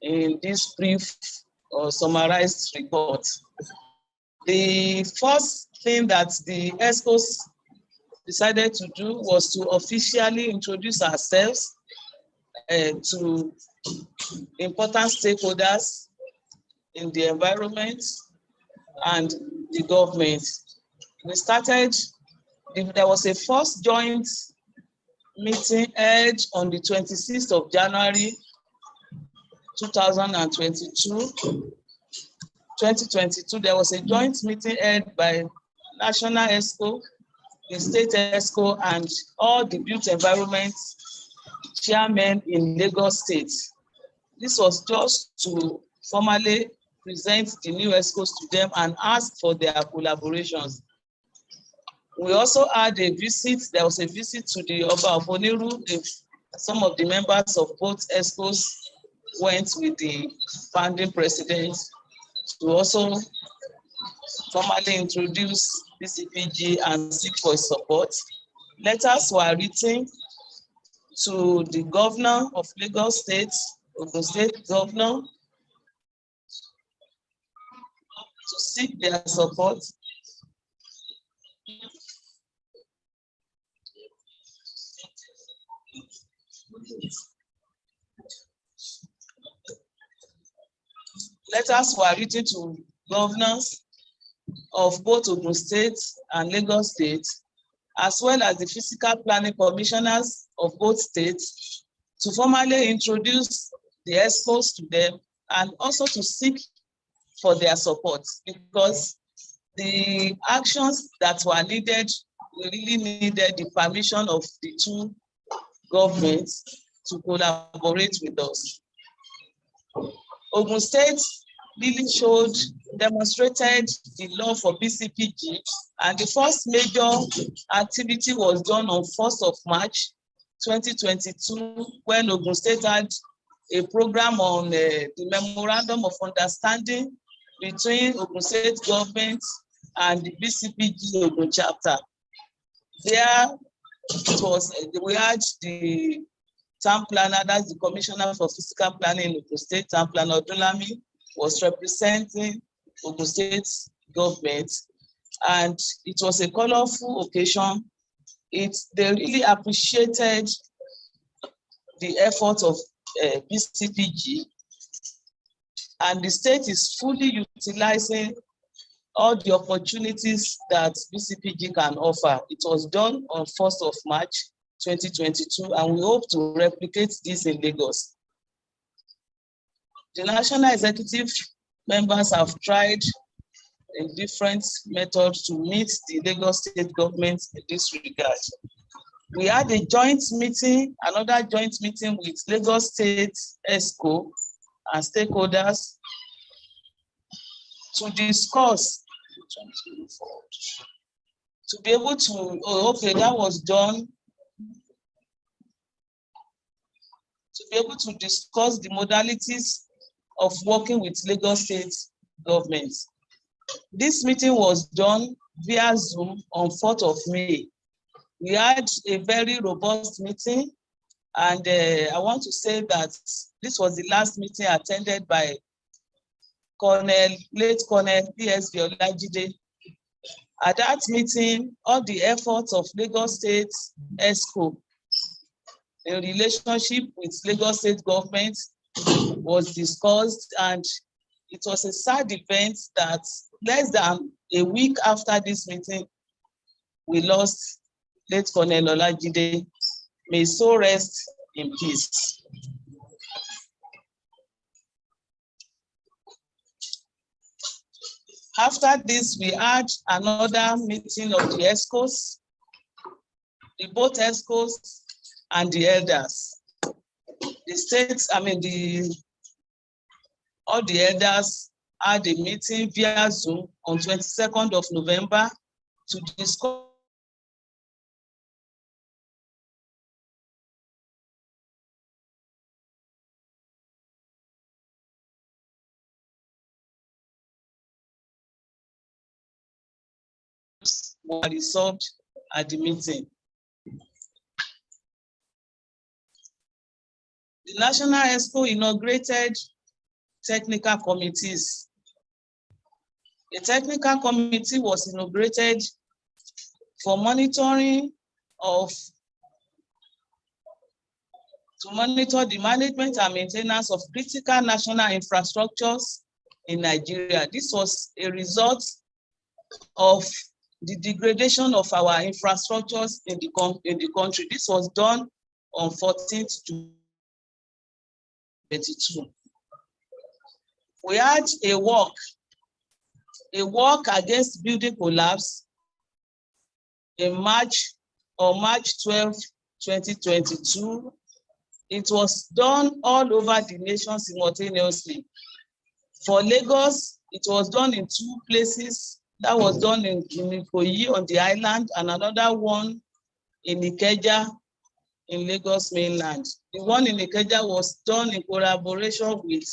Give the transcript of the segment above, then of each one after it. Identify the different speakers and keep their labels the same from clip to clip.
Speaker 1: in this brief or summarized report. The first thing that the ESCOs decided to do was to officially introduce ourselves to important stakeholders in the environment and the government. We started, there was a first joint meeting held on the 26th of January 2022. There was a joint meeting held by National ESCO, the State ESCO, and all the built environment chairmen in Lagos State. This was just to formally present the new ESCOs to them and ask for their collaborations. We also had a visit, there was a visit to the Oba of Oniru. Some of the members of both ESCOs went with the founding president to also formally introduce BCPG and seek for support. Letters were written to the governor of Lagos State, Ogun State governor, to seek their support. Letters were written to governors of both Ogun State and Lagos State, as well as the physical planning commissioners of both states, to formally introduce the ESCOs to them and also to seek for their support, because the actions that were needed, we really needed the permission of the two governments to collaborate with us. Ogun State really demonstrated the love for BCPG, and the first major activity was done on 1st of March 2022, when Ogun State had a program on the Memorandum of Understanding between Ogun State government and the BCPG Ogun chapter. There we had the town planner, that's the Commissioner for Physical Planning in Ogun State, Town Planner Odunlami, was representing Ogun State government, and it was a colorful occasion. They really appreciated the effort of BCPG, and the state is fully utilizing all the opportunities that BCPG can offer. It was done on 1st of March 2022, and we hope to replicate this in Lagos. The national executive members have tried in different methods to meet the Lagos State government in this regard. We had a joint meeting, another joint meeting with Lagos State ESCO and stakeholders to discuss, to be able to, that was done, to be able to discuss the modalities of working with Lagos State government. This meeting was done via Zoom on 4th of May. We had a very robust meeting, and I want to say that this was the last meeting attended by late Colonel PSV Olajide. At that meeting, all the efforts of Lagos State ESCO in relationship with Lagos State government was discussed, and it was a sad event that less than a week after this meeting, we lost late Colonel Olajide. May his soul rest in peace. After this, we had another meeting of the ESCOs, both ESCOs and the elders. The states, all the elders had a meeting via Zoom on 22nd of November to discuss what resolved at the meeting. The National ESCO inaugurated technical committees. A technical committee was inaugurated for monitoring to monitor the management and maintenance of critical national infrastructures in Nigeria. This was a result of the degradation of our infrastructures in the country. This was done on 14th June 2022. We had a walk against building collapse on March 12, 2022. It was done all over the nation simultaneously. For Lagos, it was done in 2 places. That was done in Ikoyi on the island, and another one in Ikeja in Lagos mainland. The one in Ikeja was done in collaboration with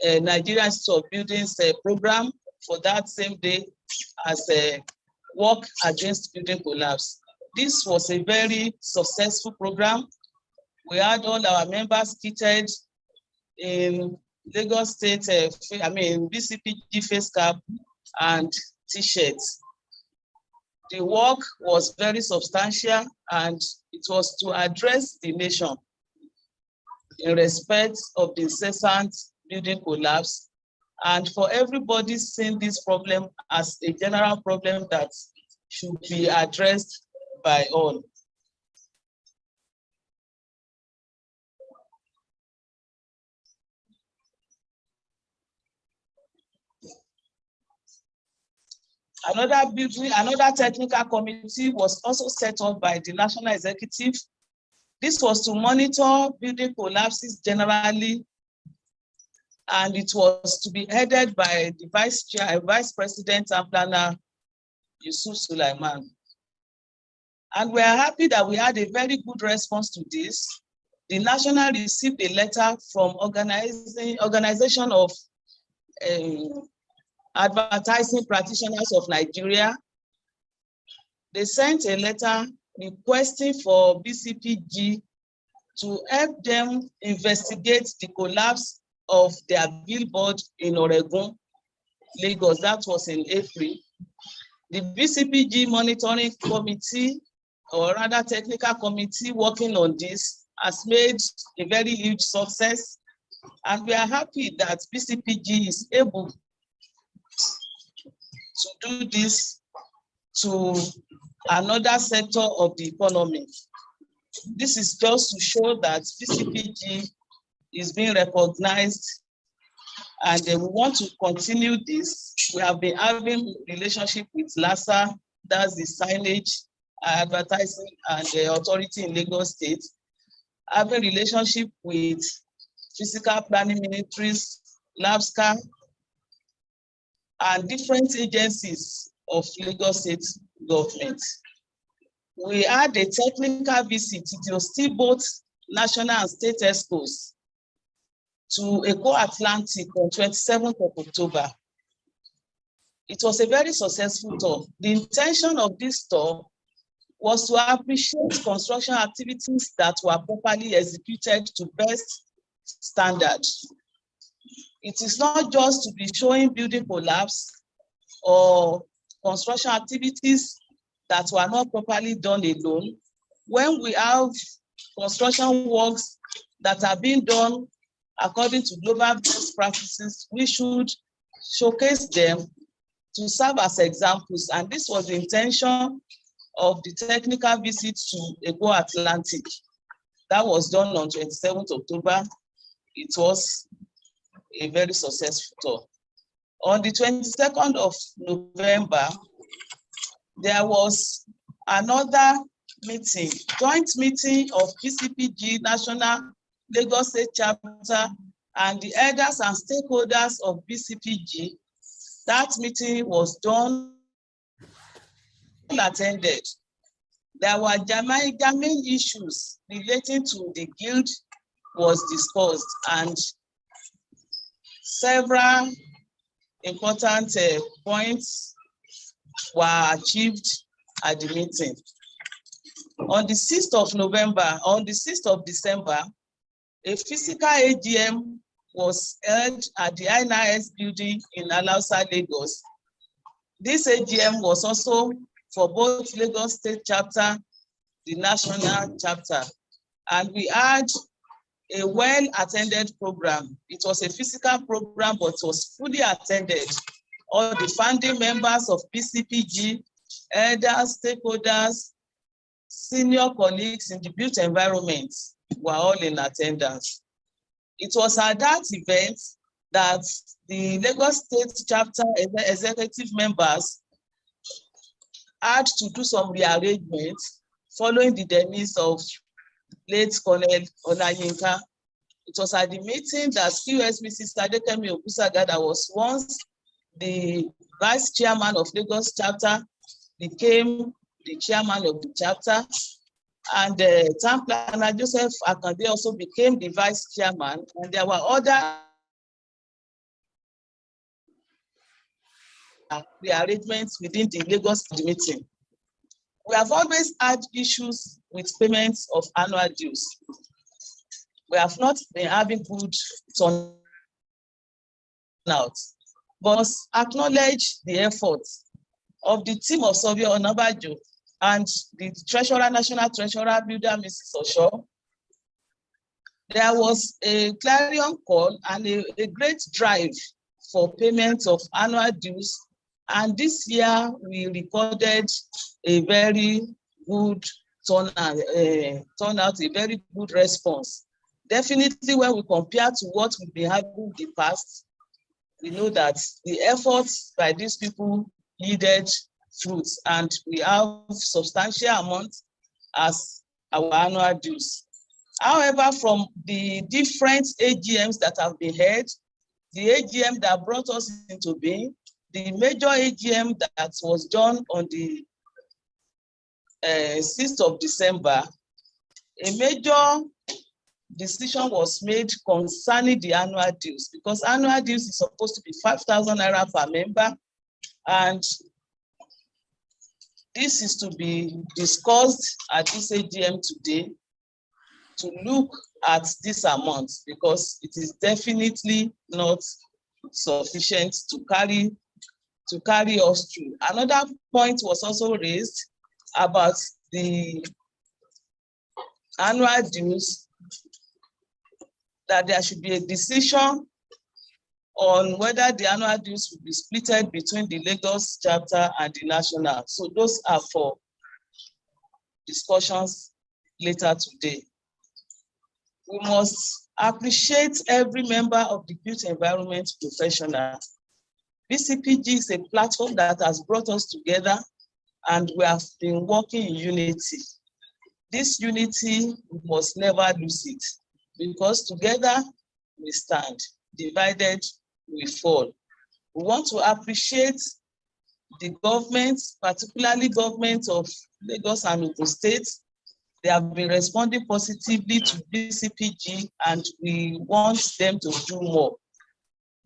Speaker 1: Nigerian Institute of Buildings program for that same day as a work against building collapse. This was a very successful program. We had all our members kitted in Lagos State, BCPG face cap and t-shirts. The work was very substantial, and it was to address the nation in respect of the incessant building collapse, and for everybody seeing this problem as a general problem that should be addressed by all. Another technical committee was also set up by the National Executive. This was to monitor building collapses generally, and it was to be headed by the Vice President and Planner Yusuf Sulaiman. And we are happy that we had a very good response to this. The National received a letter from Organization of Advertising Practitioners of Nigeria. They sent a letter requesting for BCPG to help them investigate the collapse of their billboard in Oregon, Lagos. That was in April. The BCPG monitoring committee, or rather technical committee working on this, has made a very huge success. And we are happy that BCPG is able to do this to another sector of the economy. This is just to show that BCPG is being recognized, and we want to continue this. We have been having relationship with LASA, that's the signage, advertising, and the authority in Lagos State, having relationship with physical planning ministries, LABSCA, and different agencies of Lagos State government. We had a technical visit to the steamboat national and state expos to Eco Atlantic on 27th of October. It was a very successful tour. The intention of this tour was to appreciate construction activities that were properly executed to best standard. It is not just to be showing building collapse or construction activities that were not properly done alone. When we have construction works that are being done according to global best practices, we should showcase them to serve as examples. And this was the intention of the technical visit to Eco Atlantic. That was done on 27th October. It was a very successful tour. On the 22nd of November, there was another meeting, joint meeting of BCPG National Lagos State Chapter and the elders and stakeholders of BCPG. That meeting was done, attended. There were germane issues relating to the guild was discussed, and several important points were achieved at the meeting. On the 6th of December, a physical AGM was held at the INIS building in Alausa, Lagos. This AGM was also for both Lagos State chapter, the national chapter, and we had a well-attended program. It was a physical program, but was fully attended. All the founding members of BCPG, elders, stakeholders, senior colleagues in the built environment were all in attendance. It was at that event that the Lagos State chapter executive members had to do some rearrangements following the demise of late Colonel Olayinka. It was at the meeting that QSBC Sadekemi Ogusaga, that was once the vice chairman of Lagos chapter, became the chairman of the chapter, and town planner Joseph Akande also became the vice chairman, and there were other rearrangements within the Lagos meeting. We have always had issues with payments of annual dues. We have not been having good turnout, but acknowledge the efforts of the team of Surveyor Onabajo and the Treasurer, National Treasurer Builder, Mrs. Osho. There was a clarion call and a great drive for payment of annual dues, and this year we recorded a very good turnout, a very good response. Definitely, when we compare to what we've been having in the past, we know that the efforts by these people yielded fruits, and we have substantial amounts as our annual dues. However, from the different AGMs that have been held, the AGM that brought us into being, the major AGM that was done on the 6th of December, a major decision was made concerning the annual dues, because annual dues is supposed to be 5,000 naira per member, and this is to be discussed at this AGM today to look at this amount, because it is definitely not sufficient to carry us through. Another point was also raised about the annual dues, that there should be a decision on whether the annual dues will be splitted between the Lagos chapter and the national. So those are for discussions later today. We must appreciate every member of the built environment professional. BCPG is a platform that has brought us together, and we have been working in unity. This unity, we must never lose it, because together we stand, divided we fall. We want to appreciate the government, particularly government of Lagos and Ogun State. They have been responding positively to BCPG, and we want them to do more.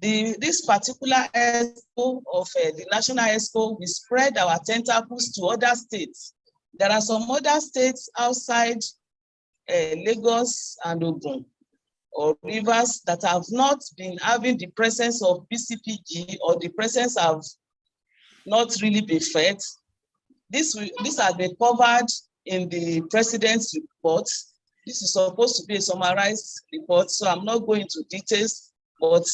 Speaker 1: This particular expo of the National Expo, we spread our tentacles to other states. There are some other states outside Lagos and Ogun or Rivers that have not been having the presence of BCPG, or the presence have not really been fed. This has been covered in the president's report. This is supposed to be a summarized report, so I'm not going into details, but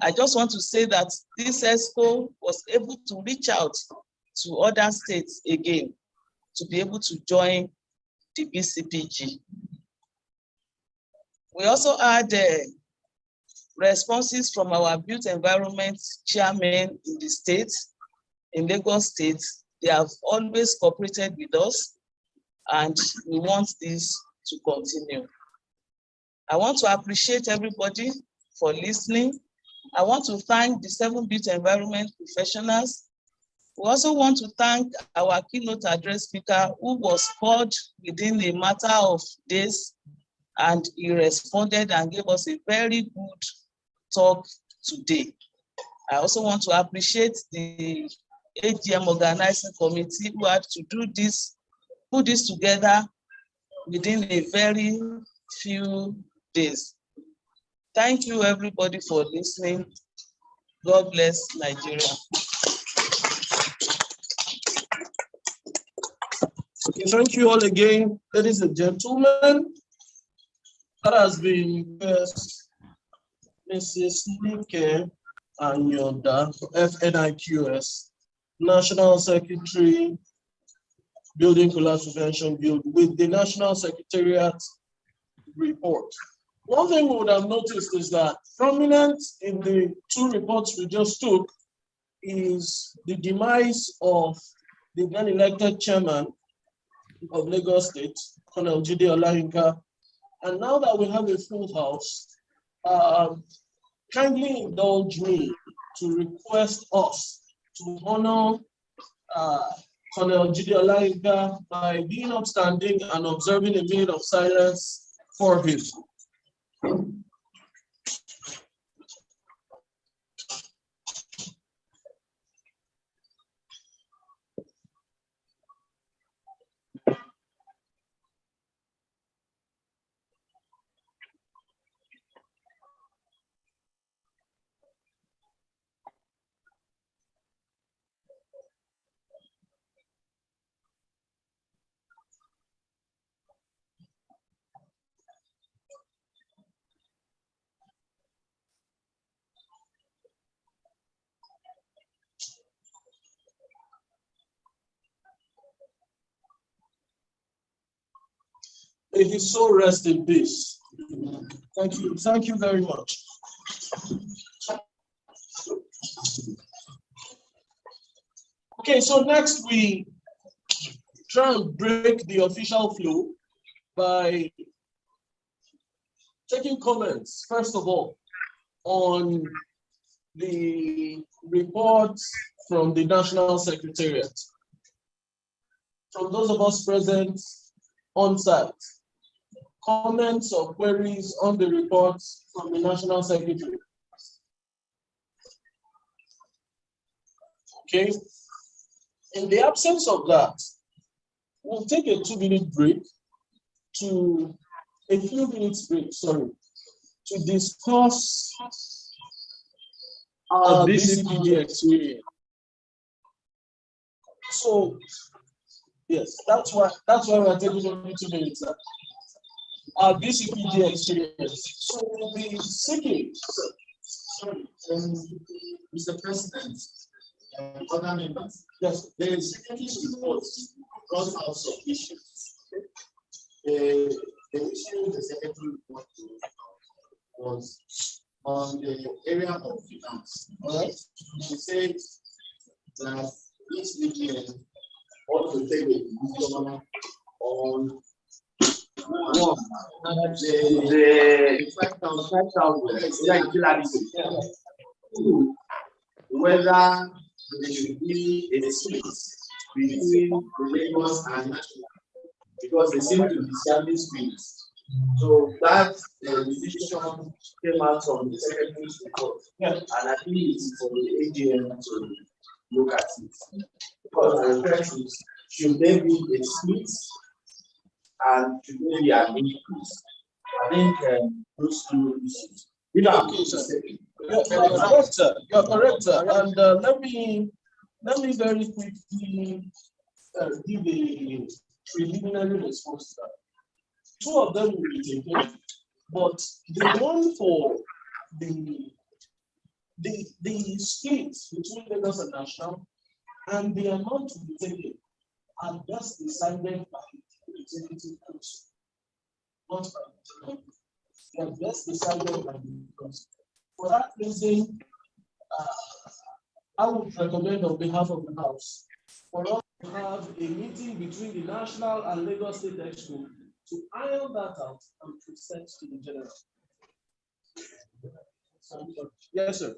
Speaker 1: I just want to say that this ESCO was able to reach out to other states again to be able to join the BCPG. We also had responses from our built environment chairmen in the state, in Lagos State. They have always cooperated with us, and we want this to continue. I want to appreciate everybody for listening. I want to thank the 7 built environment professionals. We also want to thank our keynote address speaker, who was called within a matter of days, and he responded and gave us a very good talk today. I also want to appreciate the AGM organizing committee, who had to do this, put this together within a very few days. Thank you, everybody, for listening. God bless Nigeria.
Speaker 2: Okay, thank you all again, ladies and gentlemen. That has been Mrs. Nike Anyoda, FNIQS, National Secretary, Building Collapse Prevention Build, with the National Secretariat report. One thing we would have noticed is that prominent in the two reports we just took is the demise of the then-elected chairman of Lagos State, Colonel Jide Olayinka. And now that we have a full house, kindly indulge me to request us to honor Colonel Jide Olayinka by being upstanding and observing a minute of silence for him. May his soul rest in peace. Thank you very much. Okay, so next we try and break the official flow by taking comments, first of all, on the reports from the National Secretariat. From those of us present on site, comments or queries on the reports from the National Secretary. Okay. In the absence of that, we'll take a 2-minute break to a few minutes break, sorry, to discuss our BCPG experience. So, yes, that's why we're taking only 2 minutes. Our BCPG experience. So we'll be seeking. Sorry, Mr. President, other members. Yes, there is secretary's report brought out some issues. The issue the secretary report was on the area of finance. All right, she said that each weekend ought to take a decision on the 5,000 whether there should be a split between the Lagos and national, because they seem to be serving splits. So that decision came out from the secretary's report, and I think it's for the AGM to look at it. Because the question is, should there be a split and should there be an increase? I think those two issues. You're correct, sir. You're correct, sir. And let me very quickly give a preliminary response to that. Two of them will be taken, but the one for the split between Lagos and National and the amount to be taken are just decided by the executive council, not by the government. They are best decided by the council. For that reason, I would recommend on behalf of the House for us to have a meeting between the National and Lagos State Exco to iron that out and present to the general. Yes, sir.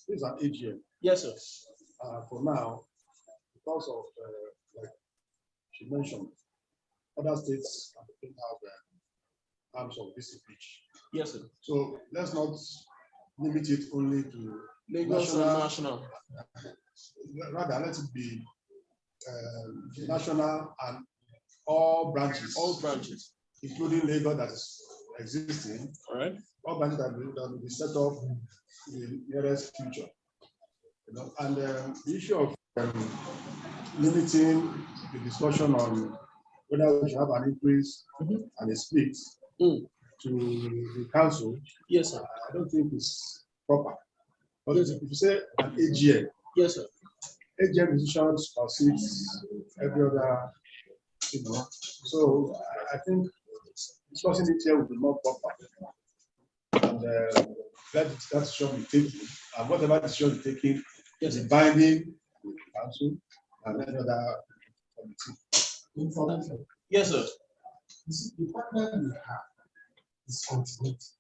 Speaker 3: This is an AGM.
Speaker 2: Yes, sir.
Speaker 3: For now, because of, like she mentioned, other states have arms of BCPG.
Speaker 2: Yes, sir.
Speaker 3: So let's not limit it only to
Speaker 2: Lagos and national.
Speaker 3: Rather, let it be national and all branches.
Speaker 2: All branches.
Speaker 3: Including Lagos that is existing,
Speaker 4: All right.
Speaker 3: or branches that will be set up in the nearest future. And the issue of limiting the discussion on whether we should have an increase and a split to the council.
Speaker 4: Yes, sir.
Speaker 3: I don't think it's proper. But if you say an AGM,
Speaker 4: yes, sir.
Speaker 3: AGM decisions are seats every other, So I think discussing it here will be more proper. And that decision be taken, and whatever decision be taken is binding with the council and any other committee.
Speaker 4: Yes, sir.
Speaker 5: The problem we have is continuity.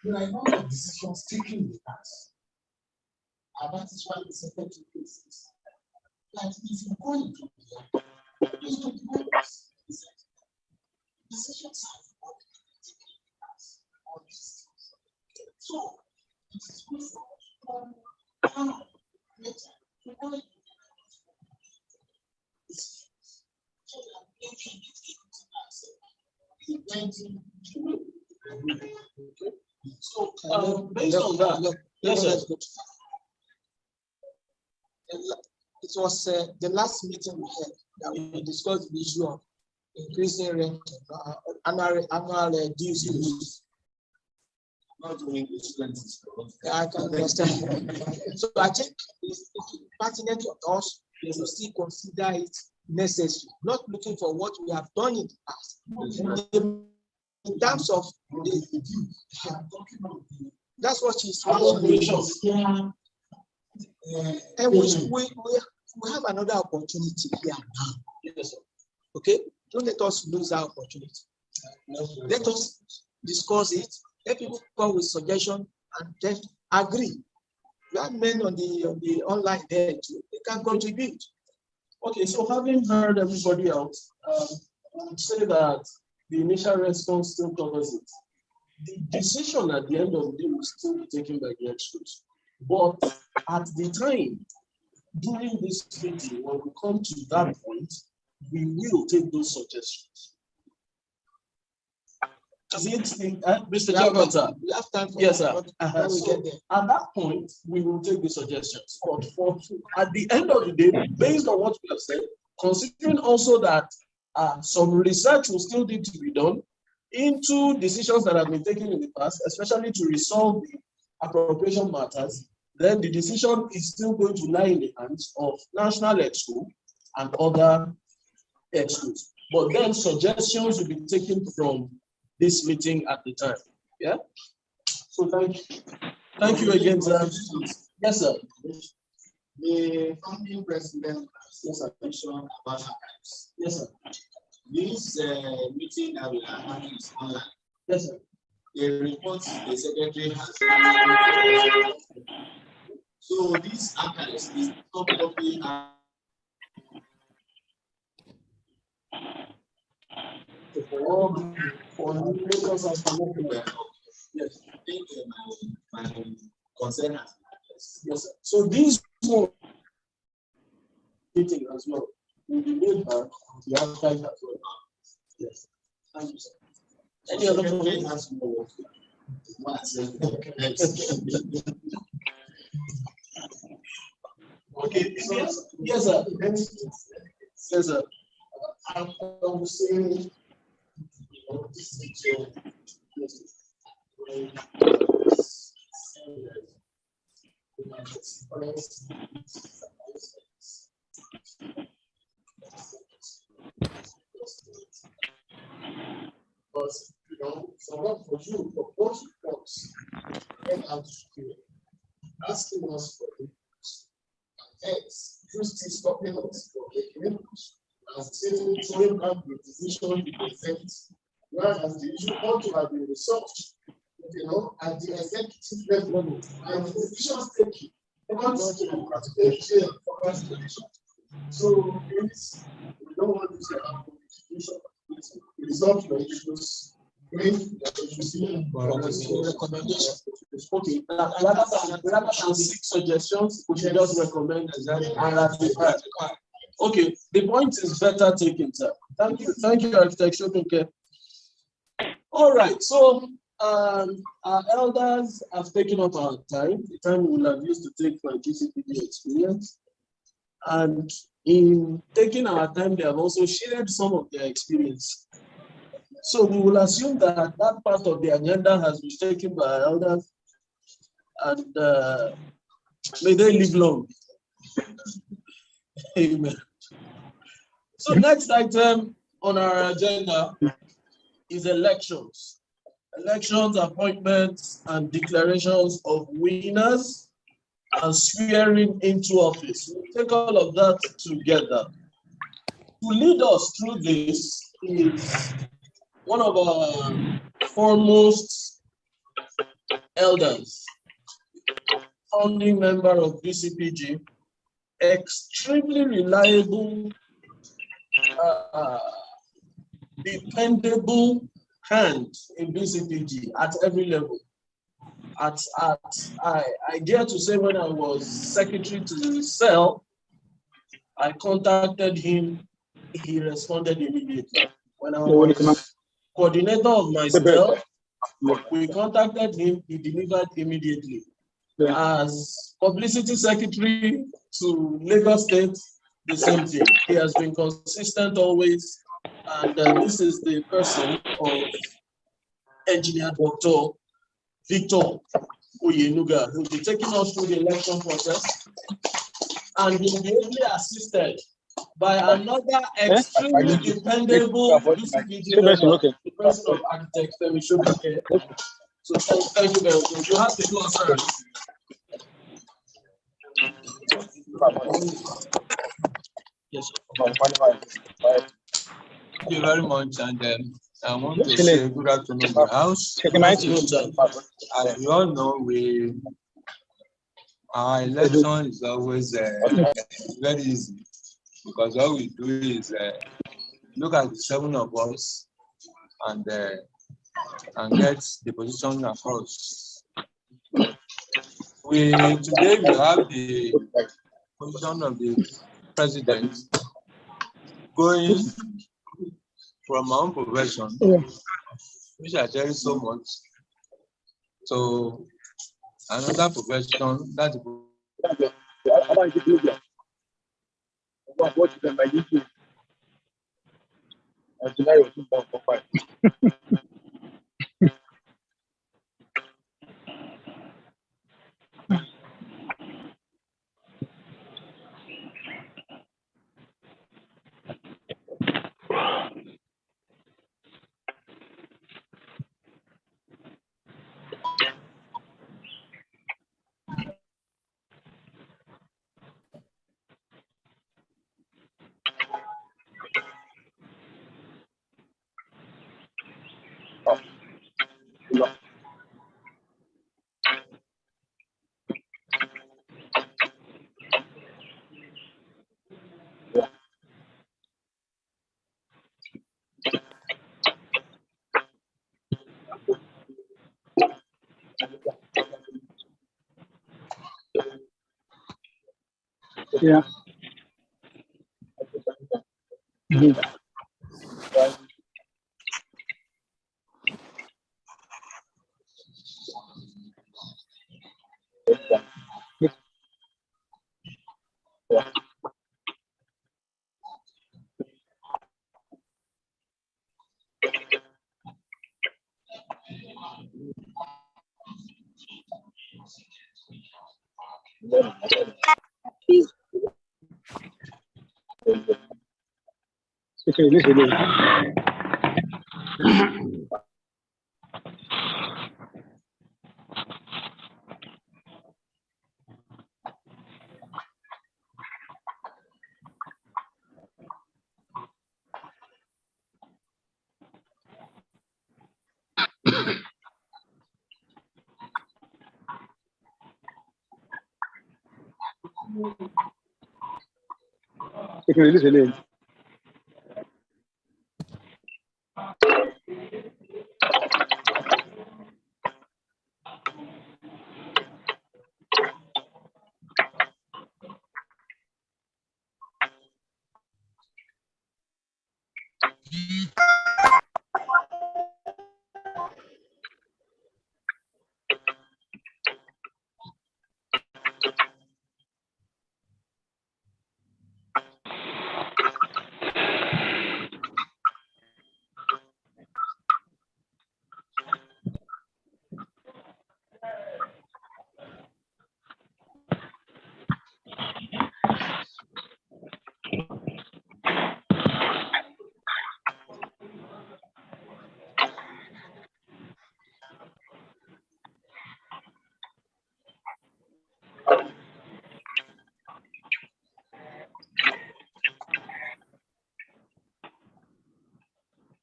Speaker 5: There are a number of decisions taken in the past. And that is why the secretary cases. Like if you go into the decisions have taken in the past on these things. So it is good for how later to go into decisions. So that making it into
Speaker 4: So based on that, yes, sir.
Speaker 6: It was the last meeting we had that we discussed the issue of increasing rent, annual dues.
Speaker 2: Not doing expenses.
Speaker 6: I can understand. So I think it's pertinent of us to still consider it necessary, not looking for what we have done in the past. In terms of that's what she's saying. And we have another opportunity here now.
Speaker 4: Yes, sir.
Speaker 6: Okay, don't let us lose our opportunity. Let us discuss it. Let people come with suggestions and then agree. We have men on the online there too. They can contribute.
Speaker 4: Okay, so having heard everybody out, I would say that the initial response still covers it. The decision at the end of the day will still be taken by the experts. But at the time, during this meeting, when we come to that point, we will take those suggestions. Mr. Chavanta?
Speaker 6: We have time for
Speaker 4: yes, sir.
Speaker 6: So
Speaker 4: at that point, we will take the suggestions. But at the end of the day, based on what we have said, considering also that some research will still need to be done into decisions that have been taken in the past, especially to resolve the appropriation matters, then the decision is still going to lie in the hands of National Exco and other Excos. But then suggestions will be taken from this meeting at the time. Yeah. So thank you. Thank you again, sir. Yes, sir.
Speaker 2: The founding president has mentioned about archives.
Speaker 4: Yes, sir.
Speaker 2: This meeting that we are having is online.
Speaker 4: Yes, sir.
Speaker 2: The report the secretary has. So this archives is not copy. Yes, I think my concern has been addressed.
Speaker 4: Yes, sir. So these one meeting as well will be made back on the archive as well. Yes. Thank you, sir. Any other question? Okay. Yes, sir. Yes, sir.
Speaker 5: I will say, this is because for you, for both reports, and out asking us for inputs, and you still stopping us for making inputs, and still throwing back the decision to present, whereas the issue ought to have been resolved, at the executive level, and the decisions taken, not to for consideration. So please, we don't want to say our constitution. Resolve your issues.
Speaker 6: recommendation.
Speaker 4: Okay, rather than 6 suggestions, we should just recommend and ratify. Okay, the point is better taken, sir. Thank you, Architect Shokunke. All right, so our elders have taken up our time, the time we will have used to take for BCPG experience. And in taking our time, they have also shared some of their experience. So we will assume that that part of the agenda has been taken by our elders, and may they live long. Amen. So next item on our agenda is elections. Elections, appointments, and declarations of winners and swearing into office. We'll take all of that together. To lead us through this is one of our foremost elders, founding member of BCPG, extremely reliable, dependable hand in BCPG at every level. I dare to say when I was secretary to the cell, I contacted him, he responded immediately. When I was coordinator of my cell, we contacted him, he delivered immediately. As publicity secretary to Lagos State, the same thing. He has been consistent always, and this is the person of Engineer Dr. Victor Oyenuga, who will be taking us through the election process, and he will be ably assisted by another extremely dependable BCPG member, the person of architect Femi Shobuke. So thank you very much. You have the floor, sir. Yes, sir.
Speaker 7: Thank you very much, and I want to say good afternoon to the house. As you all know, our election is always very easy, because all we do is look at the 7 of us and get the position across. Today we have the position of the president going from my own profession, which I cherish so much, to another profession. That's
Speaker 8: Yeah. Okay, listen. Okay, listen.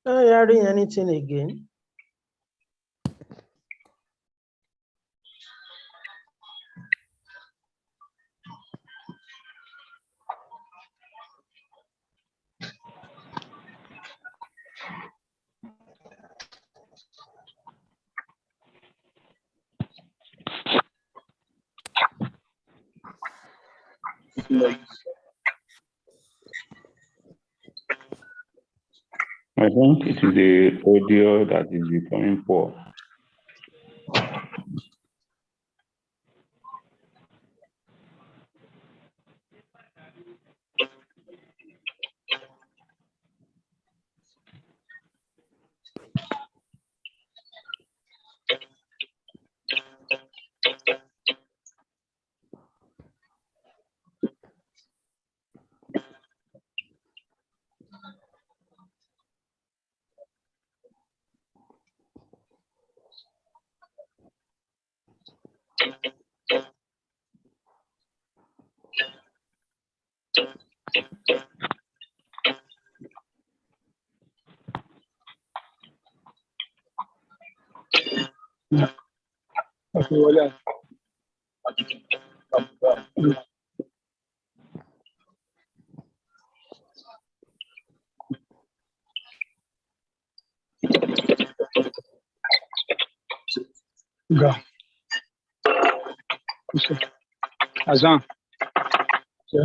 Speaker 6: Are you hearing anything again?
Speaker 9: I think it is the audio that is becoming poor.
Speaker 8: Azan. Yeah.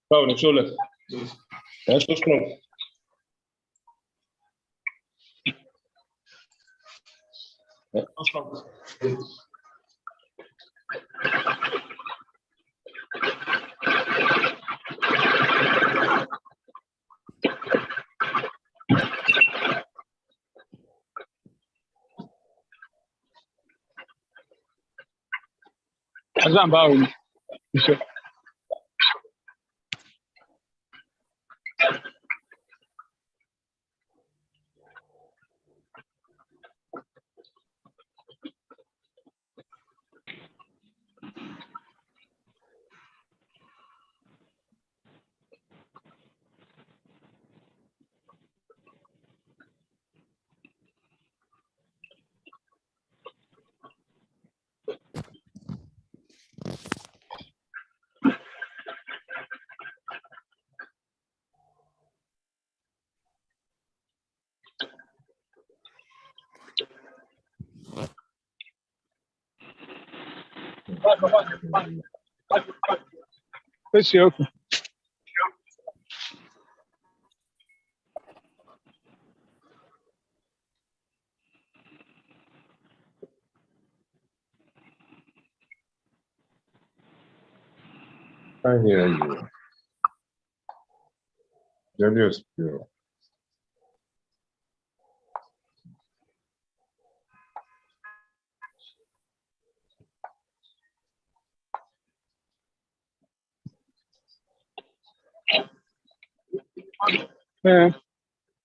Speaker 10: Paolo, solo. Esto es como.
Speaker 8: Azan báwo ni? Iṣẹ́. Ó ṣe ókè.
Speaker 10: I hear you. Just you.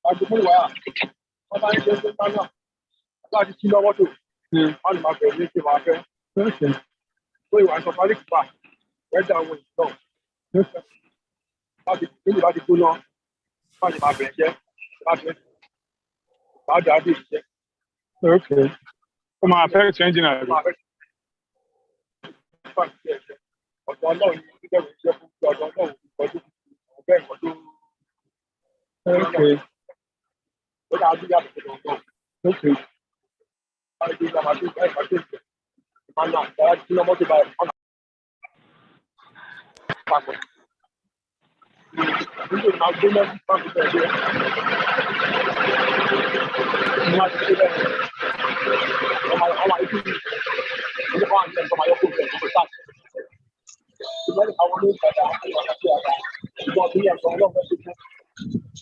Speaker 3: Àdúgbò wa, wọ́n bá ń ṣe ṣe ká náà. Láti kí lọ́wọ́ tó. Wọ́n lè máa bẹ̀rẹ̀ ní ṣe máa fẹ́. Ó ìwà ìsọ̀ parí kìpà. Ẹ̀dá ohun ìtọ́. Láti níbi láti gbóná. Wọ́n lè máa bẹ̀rẹ̀ jẹ́. Láti láti àdé ìṣẹ́.
Speaker 8: Okay. Ó máa fẹ́ changing àbí?
Speaker 3: Ọ̀dọ̀ Ọlọ́run ní ìdílé ìṣẹ́ fún ọ̀dọ̀ Ọlọ́run ìkọjú ọ̀bẹ́ ìkọjú.
Speaker 8: Okay.
Speaker 3: Ó dáa bí yàtọ̀ tó lọ́wọ́.
Speaker 8: Okay.
Speaker 3: Láti gbé ìjọba tó bá ìgbà tó ìjẹ́. Ìmọ̀nà àgbàrá tí lọ́mọ́ tó bá ọ̀nà papọ̀. Nígbà tí máa gbé lẹ́sìn fún àkókò ẹgbẹ́. Ní wá ti ṣe bẹ́ẹ̀. Ọmọ àìkú ni ilé kan àti ẹ̀kọ́ máa yọ kó bẹ̀rẹ̀ kó sáà. Ìgbẹ́ni àwọn olóògbé àti àwọn àti àgbà. Ìgbọ́n bí ẹ̀kọ́ ọlọ́run ṣe fún.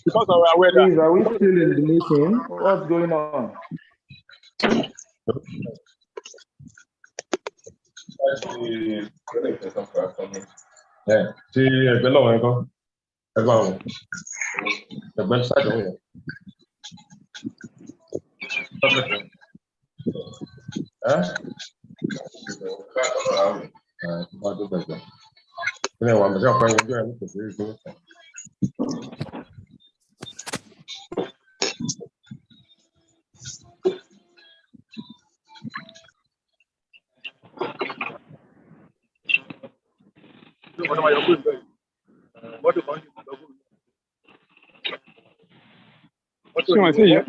Speaker 8: Because of our weather.
Speaker 11: Please, are we still in the meeting? What's going on?
Speaker 10: Tí ẹgbẹ́ náà wọ́n kọ́, ẹgbẹ́ àwọn ẹgbẹ́ ṣáàdì wọn yẹn. Ilé wa mẹ́ta ọ̀pá ẹgbẹ́ ẹ̀mí kò sí ìgbó.
Speaker 8: Ṣé wọ́n ti yẹ?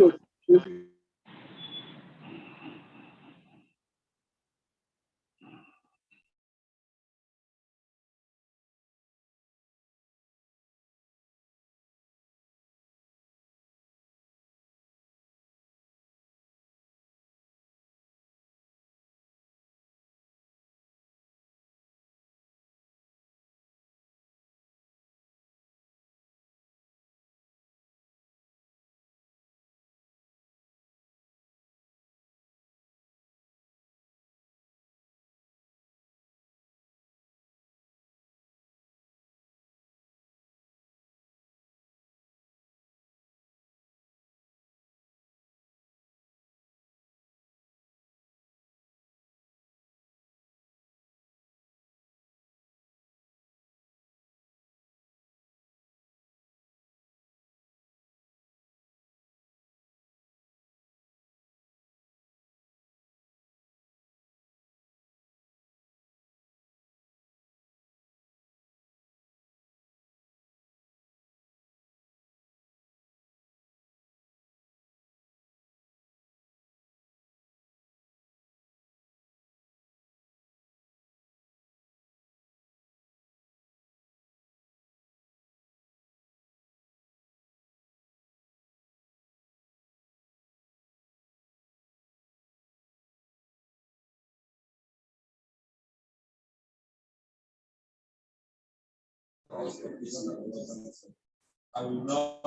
Speaker 7: I will not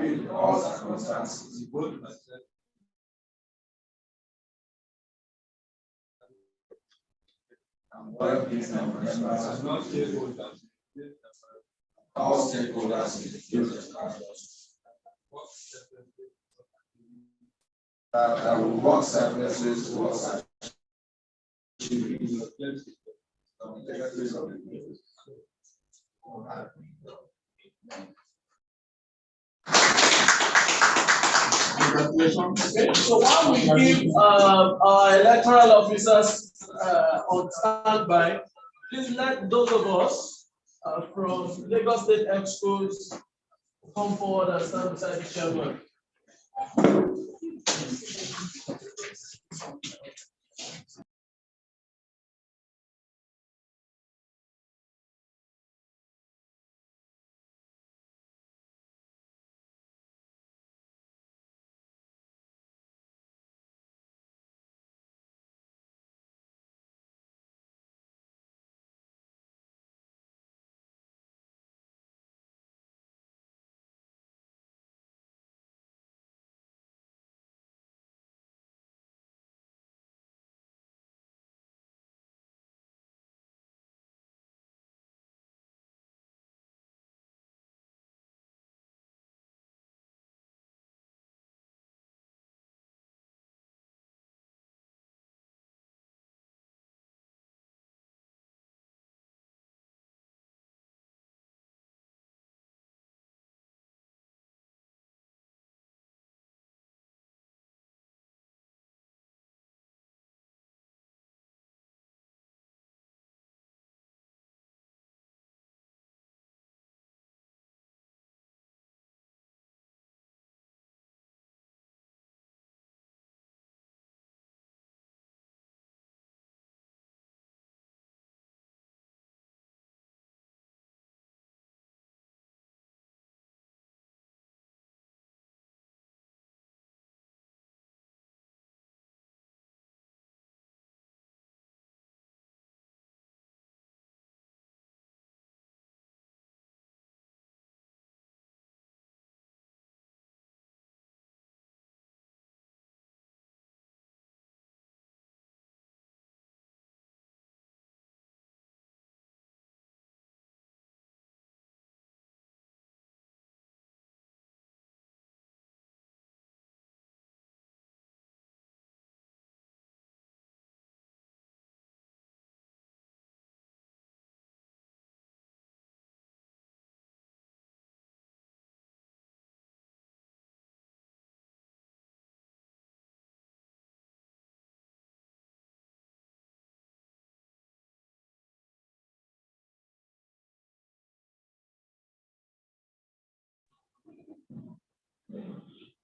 Speaker 7: in all circumstances devote myself and work with my members and not stakeholders. All stakeholders in the field of campus. That I will work selflessly towards achieving the objectives of the integrity of the field.
Speaker 4: Okay, so while we give our electoral officers on standby, please let those of us from Lagos State Exco's come forward and stand beside the chairman.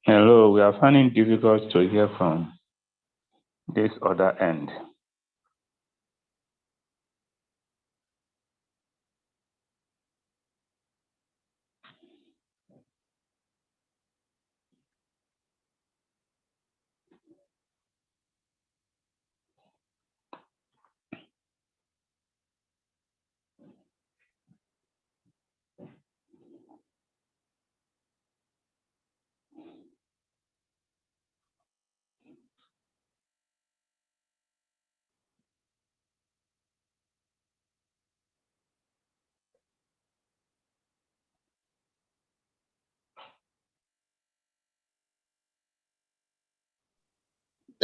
Speaker 9: Hello, we are finding it difficult to hear from this other end.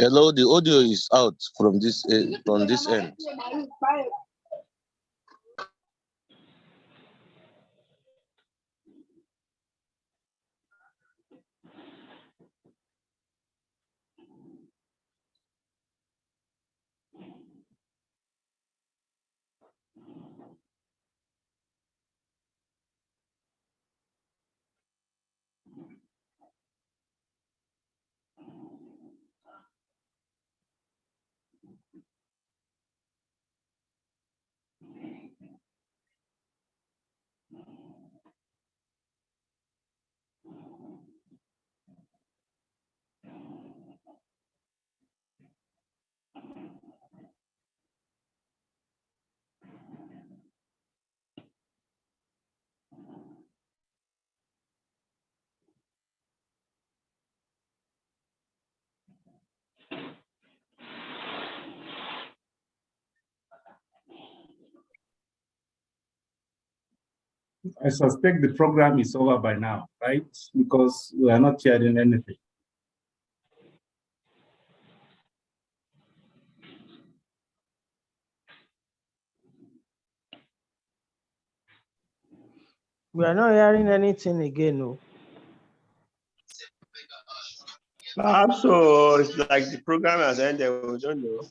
Speaker 12: Hello, the audio is out from this end.
Speaker 3: I suspect the program is over by now, right? Because we are not hearing anything.
Speaker 11: We are not hearing anything again, no.
Speaker 10: So it's like the program has ended. We don't know.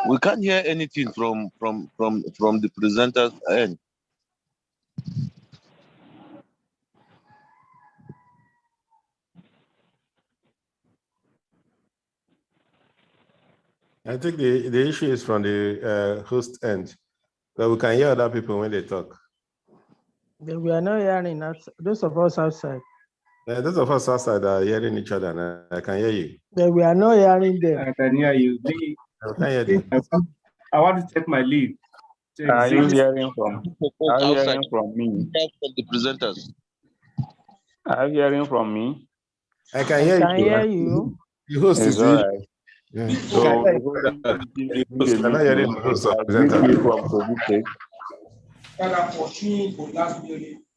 Speaker 12: We can't hear anything from the presenter's end.
Speaker 10: I think the issue is from the host end, but we can hear other people when they talk.
Speaker 11: We are not hearing us. Those of us outside.
Speaker 10: Those of us outside are hearing each other, and I can hear you.
Speaker 11: We are not hearing them.
Speaker 3: I can hear you.
Speaker 10: I can hear them.
Speaker 3: I want to take my lead.
Speaker 9: Are you hearing from? Are you hearing from me?
Speaker 12: The presenters.
Speaker 9: Are you hearing from me?
Speaker 10: I can hear you.
Speaker 11: I hear you.
Speaker 10: The host
Speaker 9: It's
Speaker 10: is
Speaker 9: all
Speaker 10: the
Speaker 9: right.
Speaker 10: yeah.
Speaker 9: So
Speaker 10: Okay.
Speaker 9: before we begin
Speaker 10: I'm
Speaker 9: the
Speaker 10: not hearing
Speaker 9: meeting,
Speaker 10: the host or
Speaker 9: I greet
Speaker 10: presenter.
Speaker 9: you from Kogi State.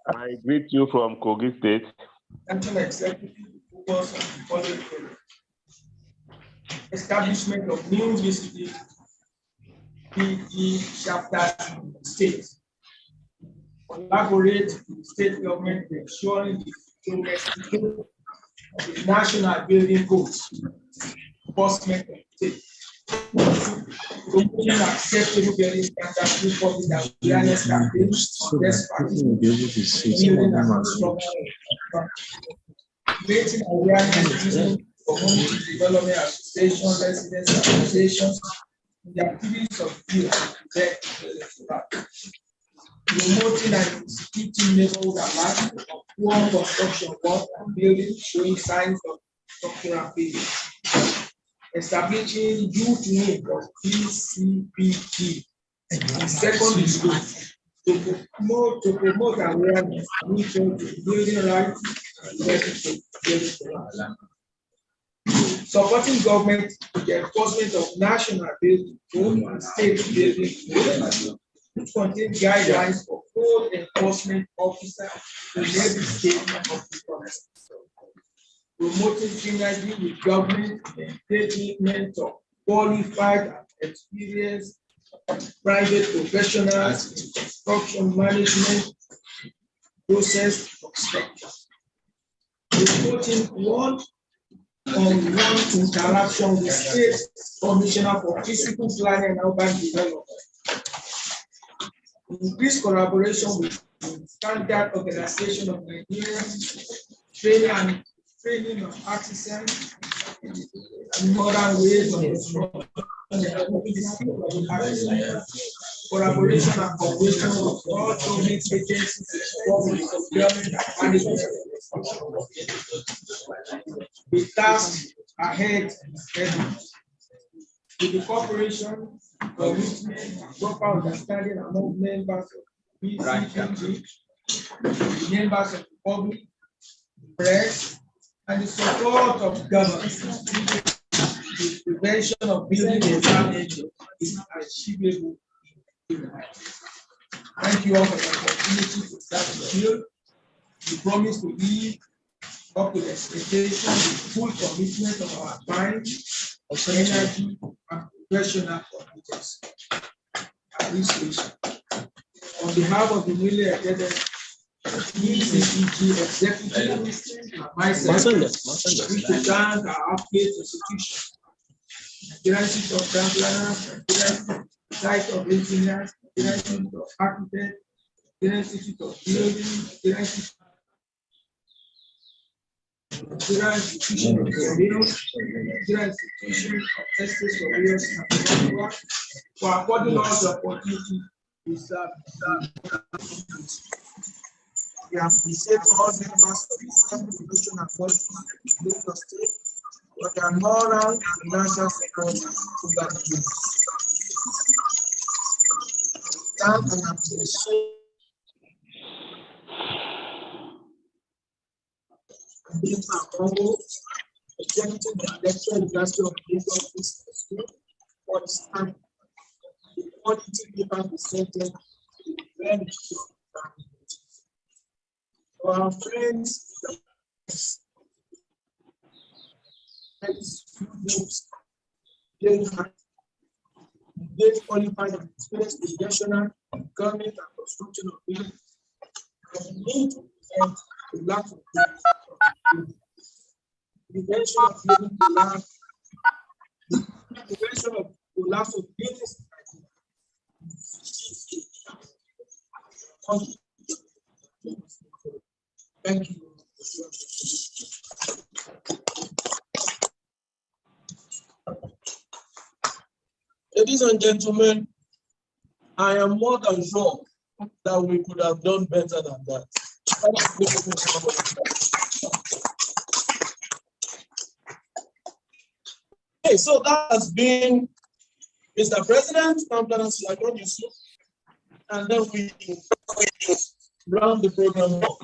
Speaker 9: I greet you from Kogi State.
Speaker 6: Establishment of new BCPG chapters in the state. Collaborate with state government in ensuring the domestication of the national building codes, enforcement of state, promoting acceptable building standards through public awareness campaigns, best practices, building and construction, creating awareness using community development associations, residents associations, the activities of field, promoting and instituting neighborhood awareness of poor construction work and buildings showing signs of structural failure. Establishing youth wing of BCPG. The second is to promote awareness mutual to building rights and supporting government with the enforcement of national building code and state building code, which contain guidelines for code enforcement officers in every state of the country. Promoting synergy with government and engagement of qualified and experienced private professionals in construction management process construction. Promoting one on one interaction with State Commissioner for Physical Planning and Urban Development. Increased collaboration with Standard Organization of Nigeria, training of artisans, and modern ways of construction, collaboration and cooperation with all government agencies, public procurement and management. The task ahead with the cooperation, commitment, and proper understanding among members of BCPG, members of the public, press, and the support of government. The prevention of building a nature is achievable. Thank you all for the opportunity to start the field. We promise to be up to the expectation with full commitment of our time, of energy, and professional competence. Appreciation. On behalf of the newly elected BCPG executive and myself, we wish to thank our affiliate institutions, Nigerian Institute of Town Planners, Nigerian Site of Engineers, Nigerian Institute of Architects, Nigerian Institute of Building, Nigerian Institution of Surveillance, Nigerian Institution of Testing Surveillance, and for according us the opportunity to serve. We appreciate all members of the Assembly Division and Lagos State for their moral and financial support to the youth. Thank and appreciate Executive Director University of Lagos Business School for the stamp. The quality paper presented is very short. For our friends, they qualified and experienced professional government and construction of buildings and need to prevent the lack of prevention of building collapse, prevention of collapse of buildings. Thank you. Ladies and gentlemen, I am more than sure that we could have done better than that. Okay, so that has been Mr. President, and then we round the program up.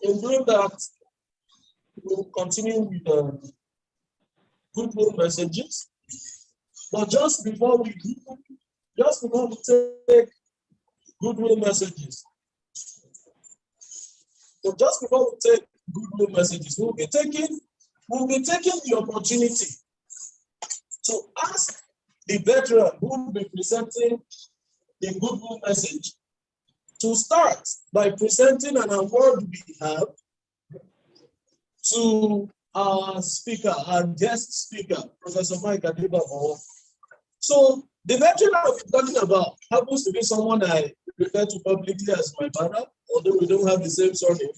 Speaker 6: In doing that, we will continue with goodwill messages. But just before we take goodwill messages, we'll be taking the opportunity to ask the veteran who will be presenting the goodwill message to start by presenting an award we have to our speaker, our guest speaker, Professor Mike Adebamo. So the veteran I'm talking about happens to be someone I refer to publicly as my brother, although we don't have the same surname.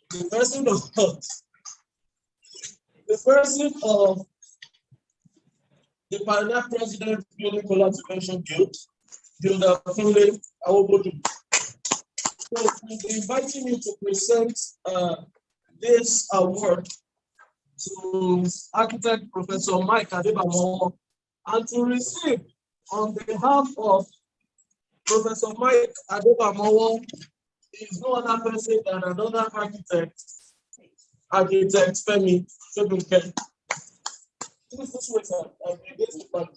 Speaker 6: The person of the Pioneer President Building Collapse Prevention Guild, Gilda Funle Awobodu. So we'll be inviting you to present this award to Architect Professor Mike Adebamo, and to receive on behalf of Professor Mike Adebamo is no other person than another architect, Femi Shogunke. This way, sir. This is the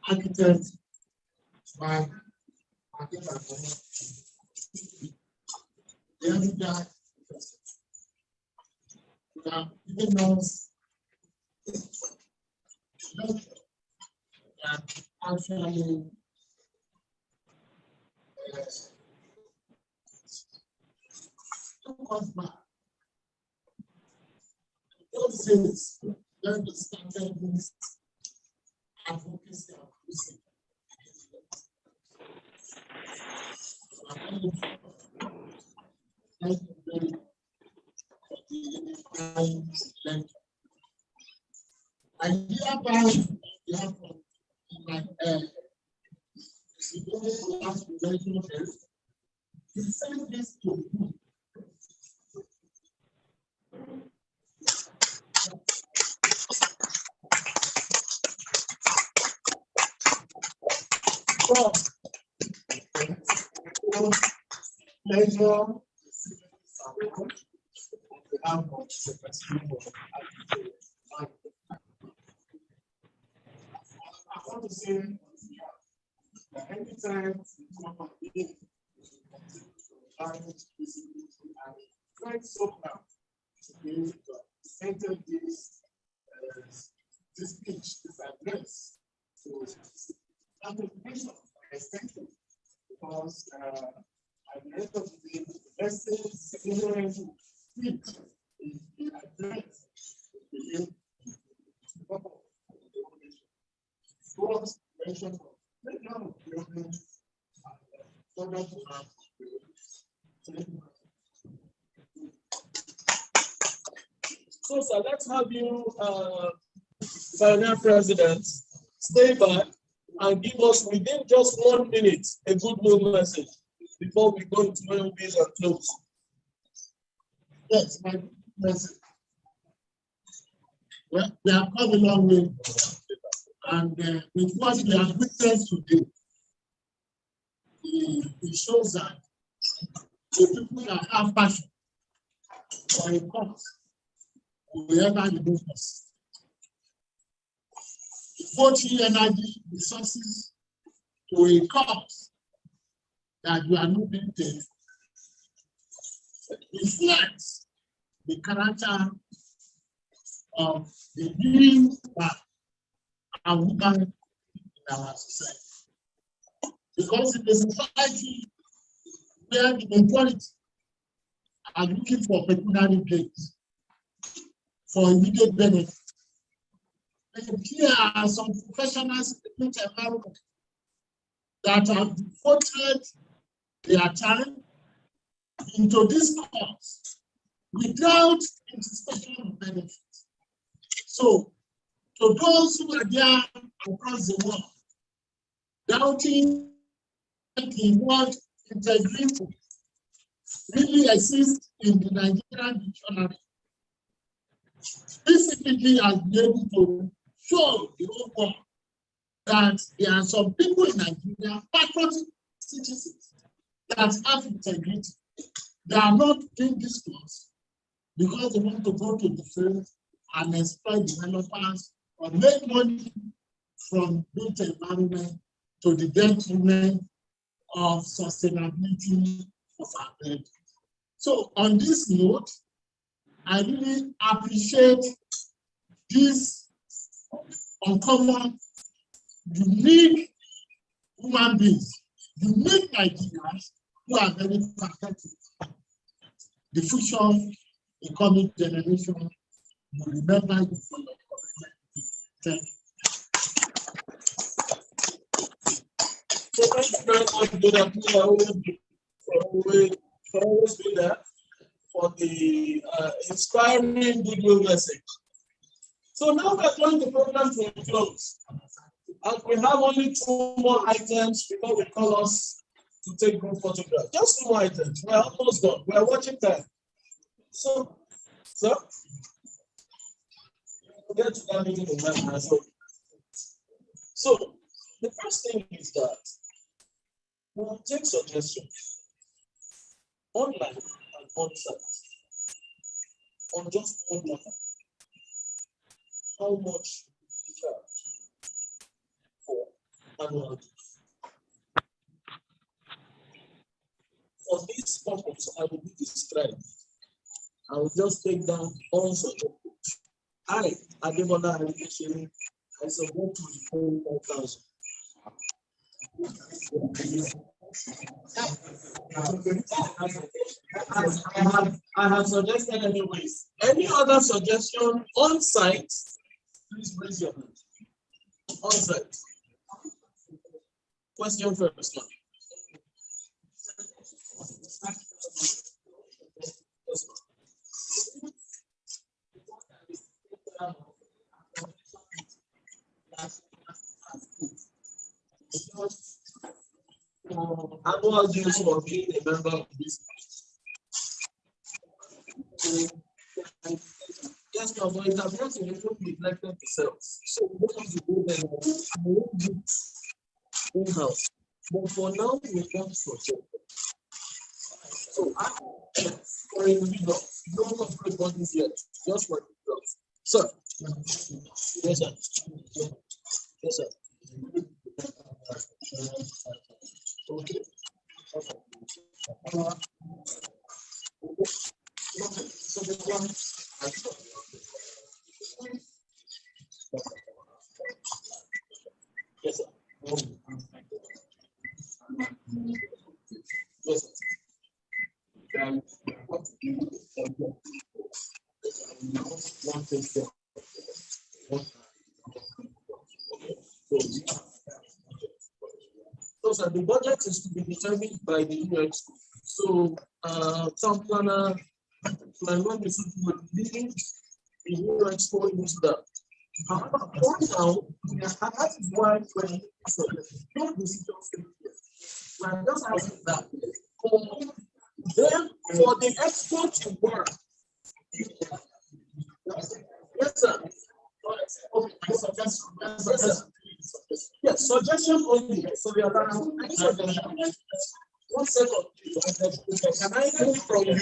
Speaker 6: architect by the other guy
Speaker 5: are giving us that actually took us back. Those days, when we started this advocacy and crusade. Thank you very much for the unifying lecture. I hereby, on behalf of my last prevention health, we send this to you. Pleasure. I want to say that anytime you come in, try so hard to be able to center this speech, this address to application extension, because at the end of the day, the message ignorance speech is the address to the purpose of the revolution. Towards prevention of breakdown of buildings and further to have
Speaker 4: so, sir, let's have you, Pioneer President, stay back and give us within just 1 minute a good mood message before we go into MOBs and close.
Speaker 5: Yes, my message. Well, we have come a long way, and with what we have witnessed today, it shows that the people that have passion for a cause will ever remove us. Devoting energy, resources to a cause that you are not being paid reflects the character of the being man and woman in our society. Because in a society where the majority are looking for pecuniary gains, for immediate benefit, and here are some professionals in the environment that have devoted their time into this cause without anticipation of benefit. So, to those who are there across the world, doubting the word integrity really exists in the Nigerian dictionary, BCPG has been able to show the whole world that there are some people in Nigeria, patriotic citizens, that have integrity. They are not doing this course because they want to go to the field and exploit developers or make money from built environment to the detriment of sustainability of our planet. So on this note, I really appreciate this uncommon, unique human beings, unique Nigerians who are very pathetic. The future, the coming generation will remember you for your commitment. Thank you.
Speaker 4: So thank you very much, for always doing that, for the inspiring goodwill message. So now we're going to program to a close. And we have only 2 more items before we call us to take group photographs. Just 2 more items. We're almost done. We're watching time. So, sir, we'll get to that meeting in mind. So, the first thing is that we'll take suggestions online and on-site on just one matter. How much we charge for annual dues? For this purpose, I will be described I will just take down all suggestions. I, Adebola Adegbesere, I support to the whole 4,000. I have suggested anyways. Any other suggestion on site? Please raise your hand. On site. Question first, man. Annual dues for being a member of this. Yes, no, but it has not neglected themselves. So we don't have to go there in-house. But for now, we want for sure. So for individuals, no of great bodies yet, just for individuals. Sir. Yes, sir. Yes, sir. Okay. So the one yes, sir. Yes, sir. So, sir, the budget is to be determined by the UX. So, town planner might not be leading the UX going into that. However, for now, that is why when no decisions take place. We are just asking that then for the export to work. Yes, sir. Okay, yes, sir. Yes, suggestion only. So we are any suggestion. 1 second. Can I hear from you?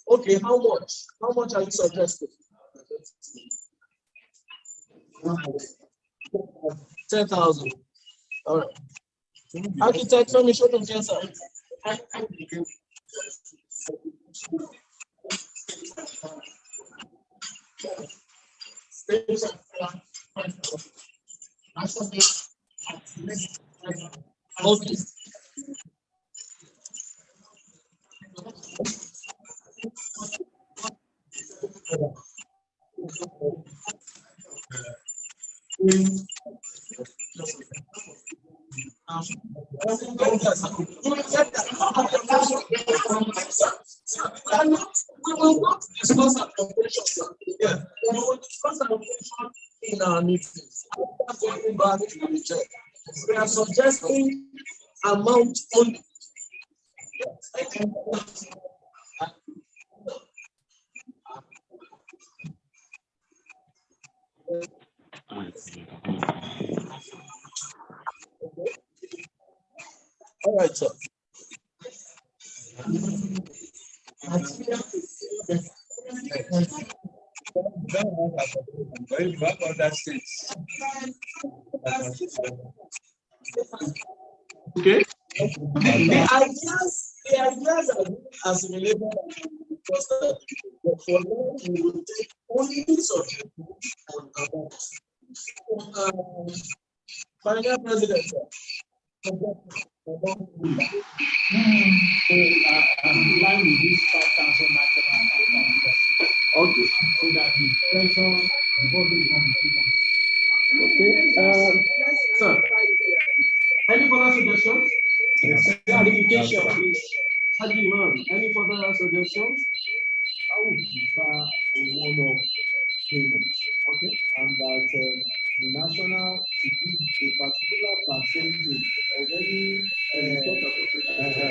Speaker 4: Okay, how much? How much are you suggesting? 10,000. All right. Architect, let me show them 10,000. Okay. We will not discuss appropriation. Yeah, we will discuss appropriation in our meetings. Going back to the check, we are suggesting amount only. All right, sir. Okay. The ideas are assimilated because for now we will take only subject on about final president. So, in line with this 5,000 okay, so that the pension okay. Sir, any further suggestions? Yes. Clarification, please. Any further suggestions? I would prefer a one-off payment. Okay, and that the national should give a particular percentage of any.